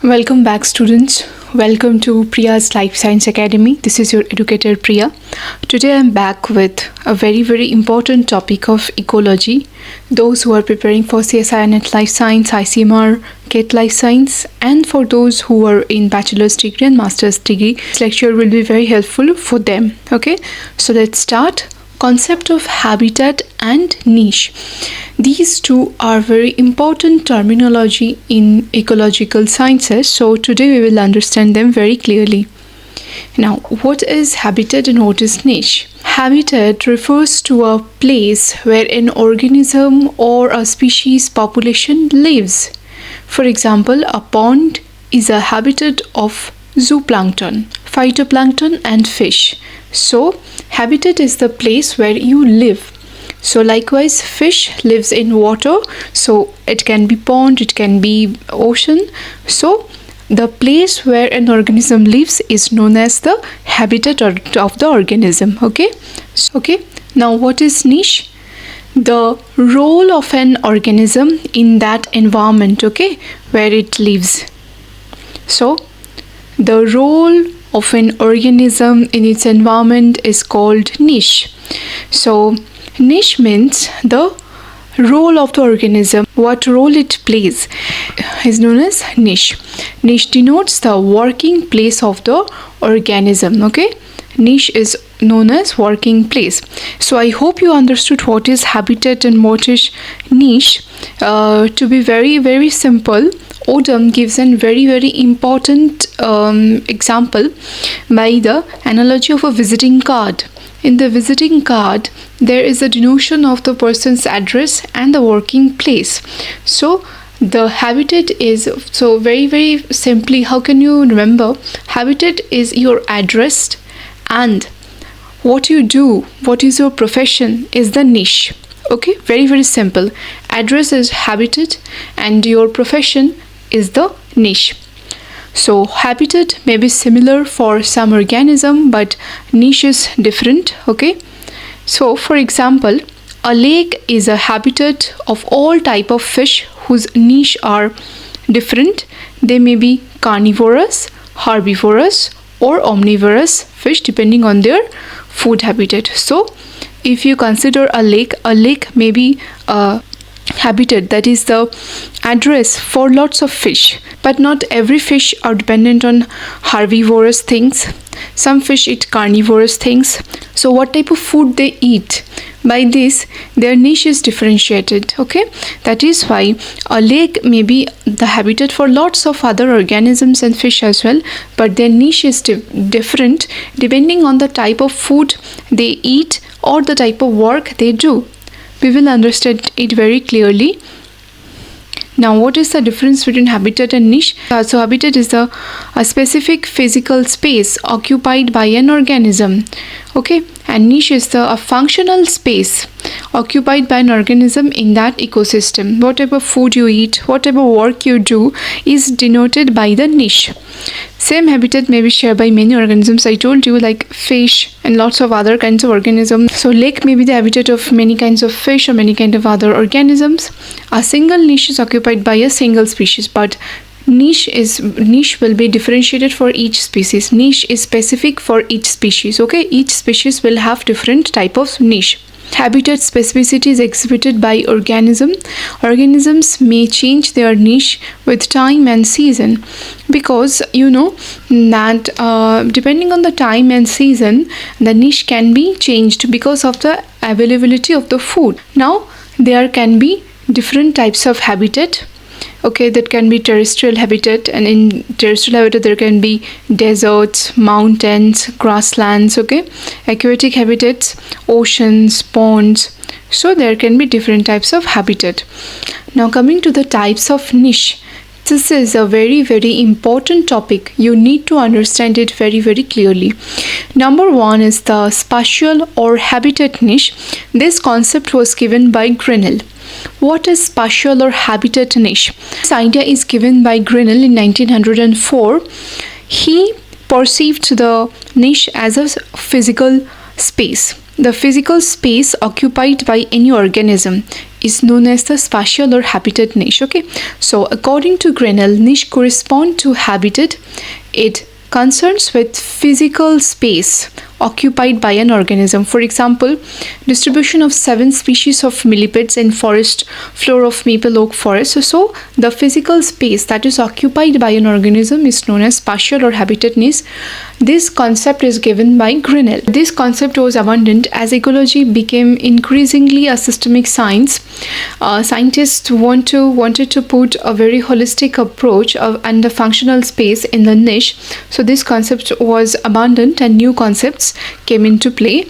Welcome back, students. Welcome to Priya's Life Science Academy. This is your educator Priya. Today I'm back with a very important topic of ecology. Those who are preparing for CSIR NET Life Science, ICMR, GET Life Science, and for those who are in bachelor's degree and master's degree, this lecture will be very helpful for them. Okay, so let's start. Concept of habitat and niche. These two are very important terminology in ecological sciences, so today we will understand them very clearly. Now, what is habitat and what is niche? Habitat refers to a place where an organism or a species population lives. For example, a pond is a habitat of zooplankton, phytoplankton and fish. So, habitat is the place where you live. So likewise, fish lives in water, so it can be pond, it can be ocean. So the place where an organism lives is known as the habitat of the organism. Okay. Now, what is niche? The role of an organism in that environment, okay, where it lives. So the role of an organism in its environment is called niche. So niche means the role of the organism, what role it plays is known as niche. Niche denotes the working place of the organism. Okay, niche is known as working place. So I hope you understood what is habitat and what is niche. To be very simple, Odom gives a very important example by the analogy of a visiting card. In the visiting card, there is a denotion of the person's address and the working place. So the habitat is, so very simply, how can you remember? Habitat is your address, and what you do, what is your profession, is the niche. Okay, very simple. Address is habitat and your profession is the niche. So habitat may be similar for some organism, but niche is different. Okay, so for example, a lake is a habitat of all type of fish whose niche are different. They may be carnivorous, herbivorous or omnivorous fish depending on their food habitat. So if you consider a lake may be a habitat, that is the address for lots of fish, but not every fish are dependent on herbivorous things. Some fish eat carnivorous things. So what type of food they eat, by this their niche is differentiated. Okay, that is why a lake may be the habitat for lots of other organisms and fish as well, but their niche is different depending on the type of food they eat or the type of work they do. We will understand it very clearly. Now, what is the difference between habitat and niche? So habitat is a specific physical space occupied by an organism. Okay, and niche is a functional space occupied by an organism in that ecosystem. What type of food you eat, what type of work you do is denoted by the niche. Same habitat may be shared by many organisms. I told you, like fish and lots of other kinds of organisms. So lake may be the habitat of many kinds of fish or many kinds of other organisms. A single niche is occupied by a single species, but niche will be differentiated for each species. Niche is specific for each species. Okay, each species will have different type of niche. Habitat specificity is exhibited by organism. Organisms may change their niche with time and season, because you know that depending on the time and season, the niche can be changed because of the availability of the food. Now there can be different types of habitat. Okay, that can be terrestrial habitat, and in terrestrial habitat there can be deserts, mountains, grasslands. Okay, aquatic habitats, oceans, ponds. So there can be different types of habitat. Now coming to the types of niche, this is a very important topic. You need to understand it very clearly. Number one is the spatial or habitat niche. This concept was given by Grinnell. What is spatial or habitat niche? This idea is given by Grinnell in 1904. He perceived the niche as a physical space. The physical space occupied by any organism is known as the spatial or habitat niche. Okay, so according to Grinnell, niche correspond to habitat. It concerns with physical space occupied by an organism. For example, distribution of 7 species of millipedes in forest floor of maple oak forest. So the physical space that is occupied by an organism is known as spatial or habitat niche. This concept is given by Grinnell. This concept was abundant as ecology became increasingly a systemic science. Scientists wanted to put a very holistic approach and the functional space in the niche. So this concept was abundant and new concepts came into play.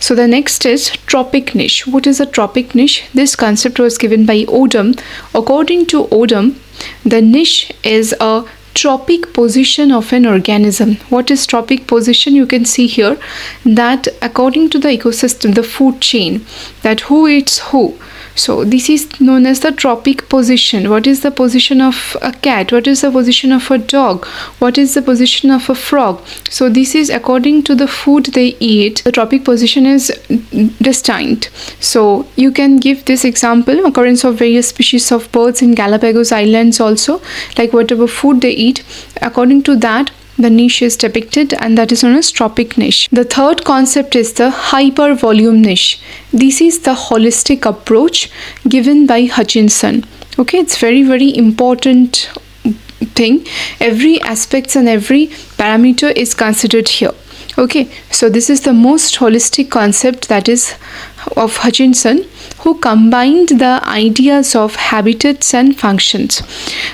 So the next is tropic niche. What is a tropic niche? This concept was given by Odom. According to Odom, the niche is a tropic position of an organism. What is tropic position? You can see here that according to the ecosystem, the food chain, that who eats who. So this is known as the tropic position. What is the position of a cat? What is the position of a dog? What is the position of a frog? So this is according to the food they eat. The tropic position is destined. So you can give this example, occurrence of various species of birds in Galapagos Islands also, like whatever food they eat, according to that the niche is depicted, and that is known as tropic niche. The third concept is the hypervolume niche. This is the holistic approach given by Hutchinson. Okay, it's very important thing. Every aspects and every parameter is considered here. Okay, so this is the most holistic concept, that is of Hutchinson, who combined the ideas of habitats and functions.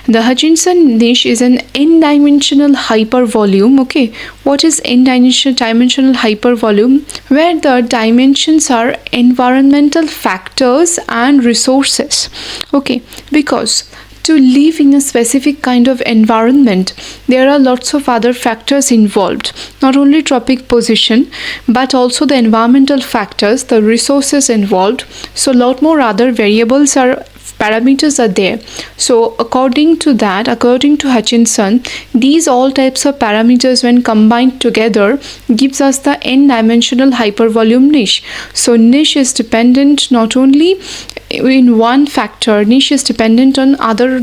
The Hutchinson niche is an n-dimensional hypervolume. Okay, what is n-dimensional hypervolume? Where the dimensions are environmental factors and resources. Okay, because to live in a specific kind of environment, there are lots of other factors involved. Not only tropic position, but also the environmental factors, the resources involved. So lot more other variables or parameters are there. So according to Hutchinson, these all types of parameters when combined together gives us the n-dimensional hypervolume niche. So niche is dependent not only in one factor, niche is dependent on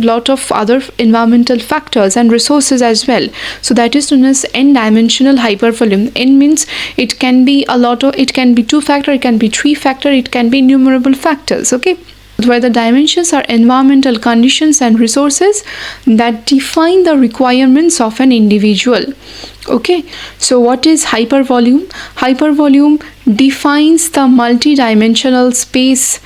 lot of other environmental factors and resources as well. So that is known as n-dimensional hypervolume. N means it can be it can be 2 factor, it can be 3 factor, it can be innumerable factors. Okay, where the dimensions are environmental conditions and resources that define the requirements of an individual. Okay, so what is hypervolume? Hypervolume defines the multi-dimensional space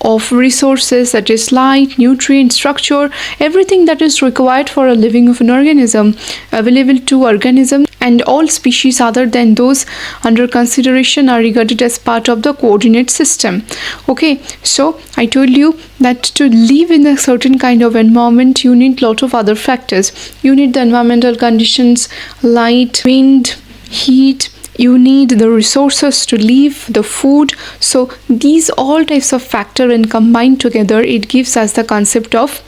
of resources such as light, nutrient, structure, everything that is required for a living of an organism, available to organism, and all species other than those under consideration are regarded as part of the coordinate system. Okay, so I told you that to live in a certain kind of environment, you need lot of other factors. You need the environmental conditions, light, wind, heat. You need the resources to live, the food. So these all types of factor when combined together, it gives us the concept of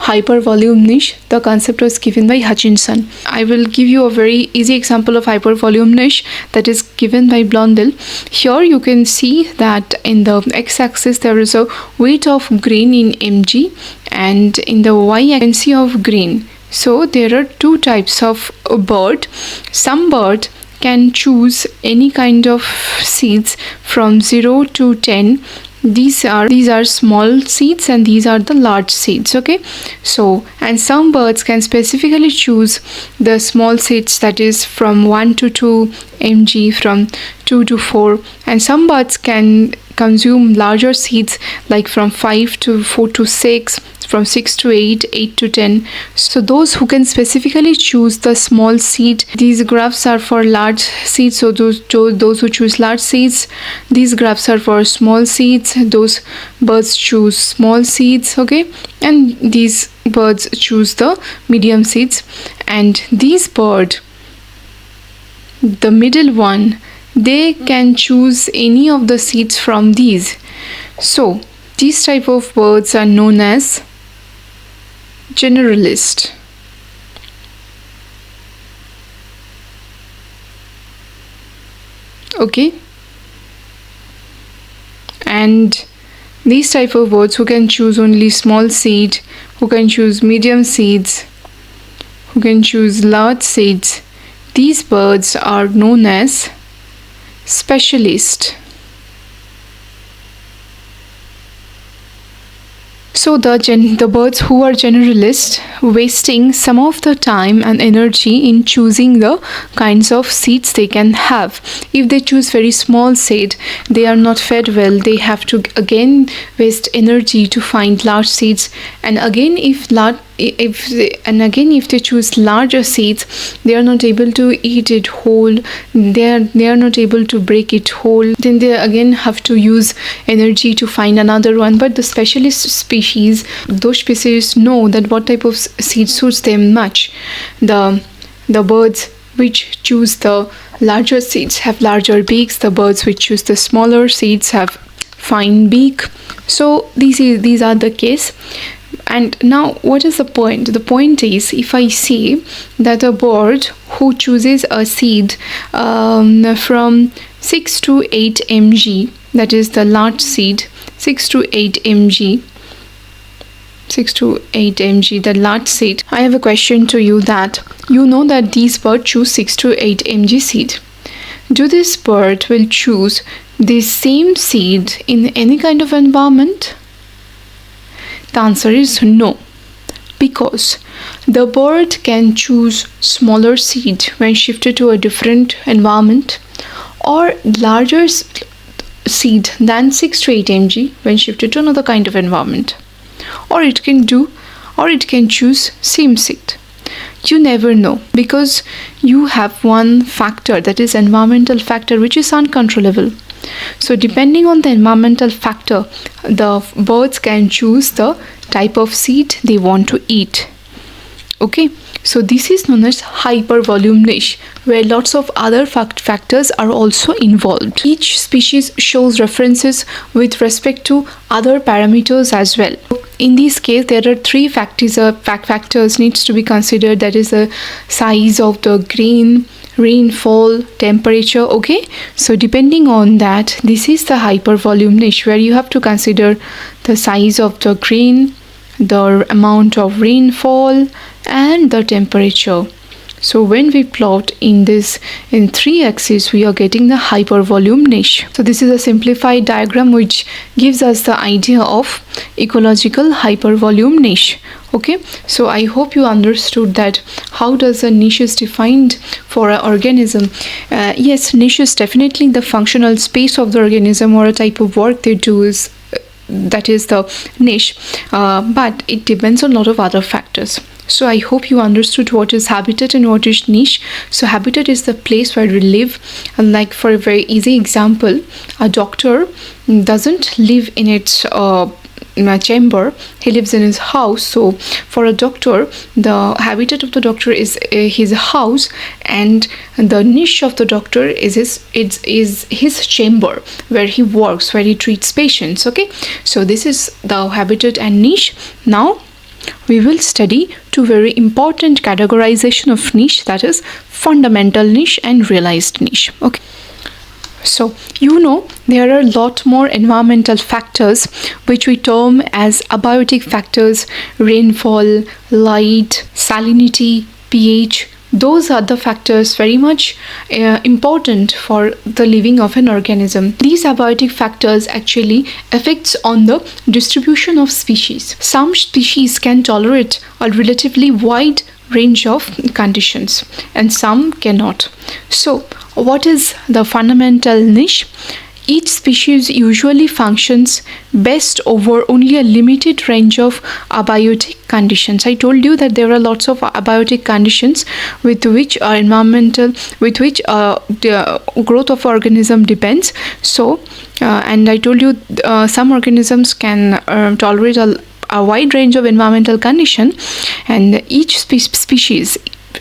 hypervolume niche. The concept was given by Hutchinson. I will give you a very easy example of hypervolume niche that is given by Blondel. Here you can see that in the x-axis there is a weight of grain in mg, and in the y-axis of grain. So there are 2 types of bird. Some bird can choose any kind of seeds from 0 to 10. These are small seeds and these are the large seeds. Okay, so and some birds can specifically choose the small seeds, that is from 1 to 2 mg, from 2 to 4, and some birds can consume larger seeds like from 5 to 4 to 6, from 6 to 8, 8 to 10. So those who can specifically choose the small seed, these graphs are for large seeds. So those who choose large seeds, these graphs are for small seeds. Those birds choose small seeds. Okay, and these birds choose the medium seeds. And these bird, the middle one, they can choose any of the seeds from these. So these type of birds are known as generalist. Okay, And these type of birds who can choose only small seed, who can choose medium seeds, who can choose large seeds, these birds are known as specialists. So the birds who are generalists, wasting some of the time and energy in choosing the kinds of seeds they can have. If they choose very small seed, they are not fed well. They have to again waste energy to find large seeds. And again, if they choose larger seeds, they are not able to eat it whole. They are not able to break it whole. Then they again have to use energy to find another one. But the specialist species, those species know that what type of seed suits them much. The birds which choose the larger seeds have larger beaks. The birds which choose the smaller seeds have fine beak. So these are the case. And now what is the point? The point is, if I say that a bird who chooses a seed from 6 to 8 mg, that is the large seed, 6 to 8 mg, the large seed. I have a question to you, that you know that these birds choose 6 to 8 mg seed. Do this bird will choose the same seed in any kind of environment? The answer is no, because the bird can choose smaller seed when shifted to a different environment, or larger seed than 6 to 8 mg when shifted to another kind of environment. Or it can choose same seed. You never know, because you have one factor, that is environmental factor, which is uncontrollable. So depending on the environmental factor, the birds can choose the type of seed they want to eat. Okay, so this is known as hypervolume niche, where lots of other factors are also involved. Each species shows references with respect to other parameters as well. In this case, there are three factors needs to be considered, that is the size of the grain, rainfall, temperature. Okay, so depending on that, this is the hypervolume niche, where you have to consider the size of the grain, the amount of rainfall, and the temperature. So when we plot in 3 axes, we are getting the hypervolume niche. So this is a simplified diagram which gives us the idea of ecological hypervolume niche. Okay, so I hope you understood that how does a niche is defined for an organism. Yes, niche is definitely the functional space of the organism, or a type of work they do is that is the niche, but it depends on a lot of other factors. So I hope you understood what is habitat and what is niche. So habitat is the place where we live, and like for a very easy example, a doctor doesn't live in its chamber, he lives in his house. So for a doctor, the habitat of the doctor is his house, and the niche of the doctor is his chamber, where he works, where he treats patients. Okay, so this is the habitat and niche. Now we will study two very important categorization of niche, that is fundamental niche and realized niche. Okay, so you know there are a lot more environmental factors which we term as abiotic factors: rainfall, light, salinity, pH. Those are the factors very much important for the living of an organism. These abiotic factors actually affects on the distribution of species. Some species can tolerate a relatively wide range of conditions, and some cannot. So what is the fundamental niche? Each species usually functions best over only a limited range of abiotic conditions. I told you that there are lots of abiotic conditions with which the growth of organism depends. So and I told you some organisms can tolerate a wide range of environmental condition, and each species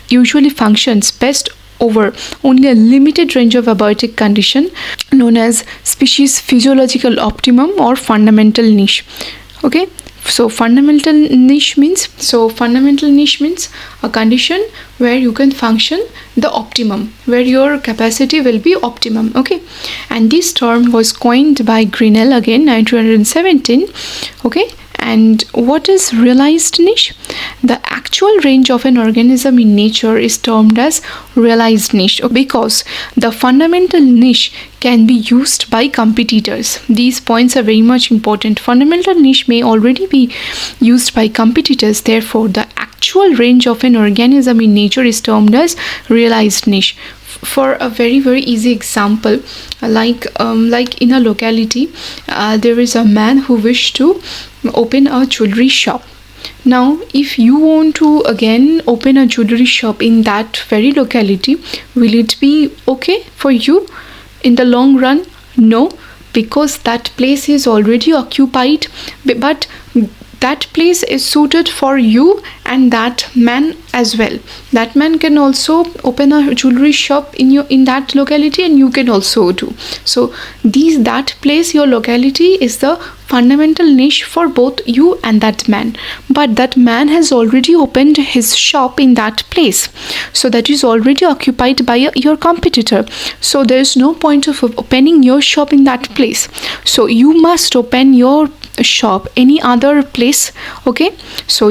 usually functions best over only a limited range of abiotic condition, known as species physiological optimum or fundamental niche. Okay, So fundamental niche means a condition where you can function the optimum, where your capacity will be optimum. Okay, and this term was coined by Grinnell again 1917. Okay, and what is realized niche? The actual range of an organism in nature is termed as realized niche because the fundamental niche can be used by competitors. These points are very much important. Fundamental niche may already be used by competitors. Therefore, the actual range of an organism in nature is termed as realized niche. For a very easy example, like in a locality, there is a man who wished to open a jewelry shop. Now, if you want to again open a jewelry shop in that very locality, will it be okay for you in the long run? No, because that place is already occupied, but that place is suited for you and that man as well. That man can also open a jewelry shop in that locality, and you can also do. So that place, your locality, is the fundamental niche for both you and that man. But that man has already opened his shop in that place, so that is already occupied by your competitor. So there is no point of opening your shop in that place. So you must open your shop any other place. Okay, so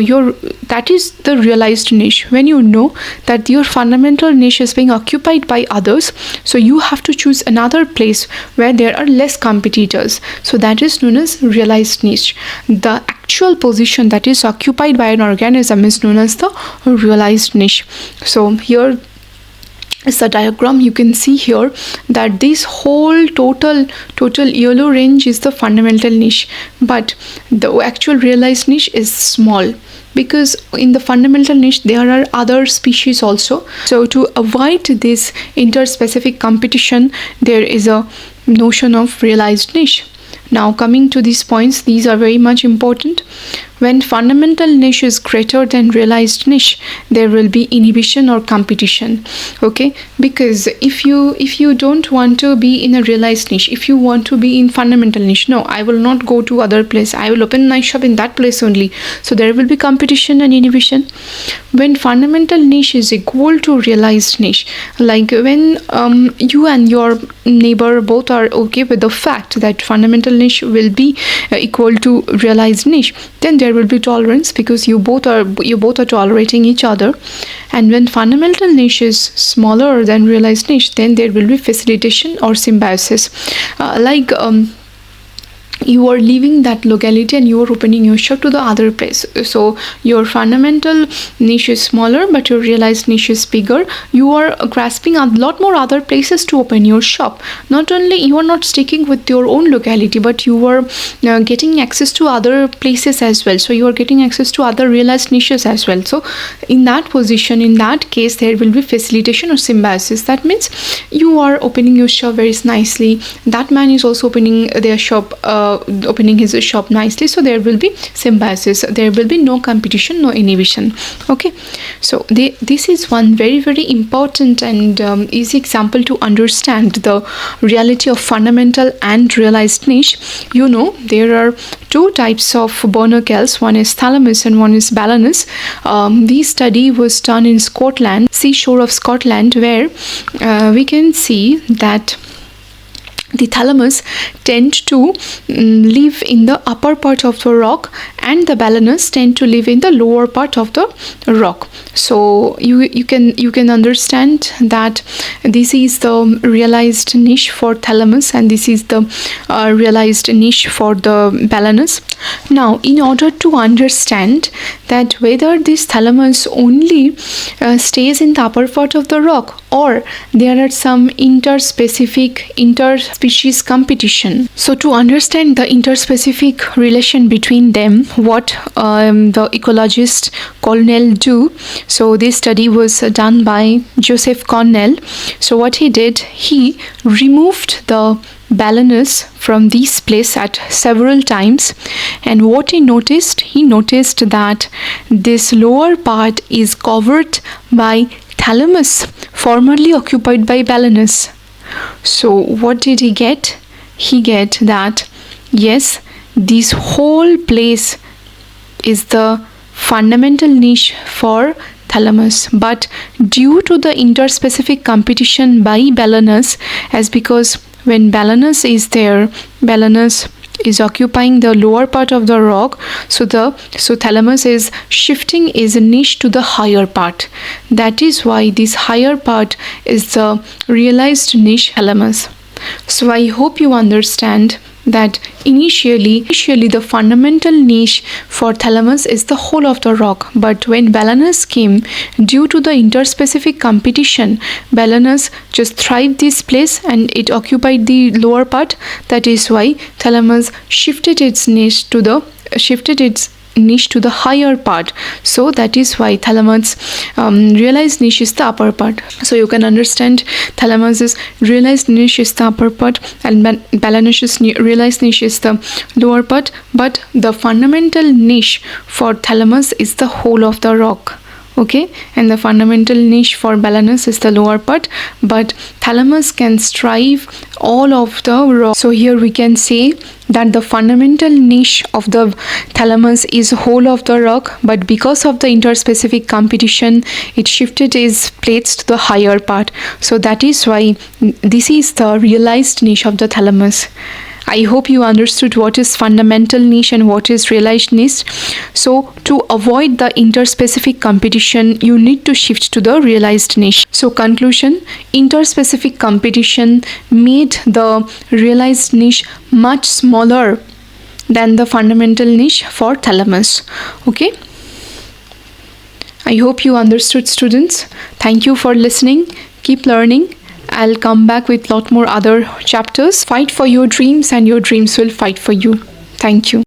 that is the realized niche. When you know that your fundamental niche is being occupied by others, so you have to choose another place where there are less competitors. So that is known as realized niche. The actual position that is occupied by an organism is known as the realized niche. So here is the diagram. You can see here that this whole total yellow range is the fundamental niche, but the actual realized niche is small, because in the fundamental niche there are other species also. So to avoid this interspecific competition, there is a notion of realized niche. Now, coming to these points, these are very much important. When fundamental niche is greater than realized niche, there will be inhibition or competition. Okay, because if you don't want to be in a realized niche, if you want to be in fundamental niche, no, I will not go to other place, I will open my shop in that place only. So there will be competition and inhibition. When fundamental niche is equal to realized niche, like when you and your neighbor both are okay with the fact that fundamental niche will be equal to realized niche, then there will be tolerance, because you both are tolerating each other. And when fundamental niche is smaller than realized niche, then there will be facilitation or symbiosis. You are leaving that locality and you are opening your shop to the other place. So your fundamental niche is smaller, but your realized niche is bigger. You are grasping a lot more other places to open your shop. Not only you are not sticking with your own locality, but you are getting access to other places as well. So you are getting access to other realized niches as well. So in that position, in that case, there will be facilitation or symbiosis. That means you are opening your shop very nicely. That man is also opening their shop, opening his shop nicely. So there will be symbiosis. There will be no competition, no inhibition. Okay, so this is one very important and easy example to understand the reality of fundamental and realized niche. You know, there are two types of barnacles. One is thalamus and one is balanus. This study was done in Scotland, seashore of Scotland, where we can see that the thalamus tend to live in the upper part of the rock, and the balanus tend to live in the lower part of the rock. So you can understand that this is the realized niche for thalamus, and this is the realized niche for the balanus. Now, in order to understand that whether this thalamus only stays in the upper part of the rock, or there are some interspecies competition. So to understand the interspecific relation between them, what the ecologist Cornell do. So this study was done by Joseph Cornell. So what he did, he removed the balanus from this place at several times, and what he noticed that this lower part is covered by thalamus formerly occupied by balanus. So what did he get? He get that yes, this whole place is the fundamental niche for thalamus, but due to the interspecific competition by balanus, as because when balanus is there, balanus is occupying the lower part of the rock, so thalamus is shifting its niche to the higher part. That is why this higher part is the realized niche thalamus. So I hope you understand that initially the fundamental niche for thalamus is the whole of the rock, but when balanus came, due to the interspecific competition, balanus just thrived this place and it occupied the lower part. That is why thalamus shifted its niche to the higher part. So that is why thalamus realized niche is the upper part. So you can understand thalamus's realized niche is the upper part and balanus's realized niche is the lower part, but the fundamental niche for thalamus is the whole of the rock. Okay, and the fundamental niche for balanus is the lower part, but thalamus can strive all of the rock. So here we can say that the fundamental niche of the thalamus is whole of the rock, but because of the interspecific competition, it shifted its place to the higher part. So that is why this is the realized niche of the thalamus. I hope you understood what is fundamental niche and what is realized niche. So to avoid the interspecific competition, you need to shift to the realized niche. So conclusion, interspecific competition made the realized niche much smaller than the fundamental niche for thalamus. Okay. I hope you understood, students. Thank you for listening. Keep learning. I'll come back with lot more other chapters. Fight for your dreams and your dreams will fight for you. Thank you.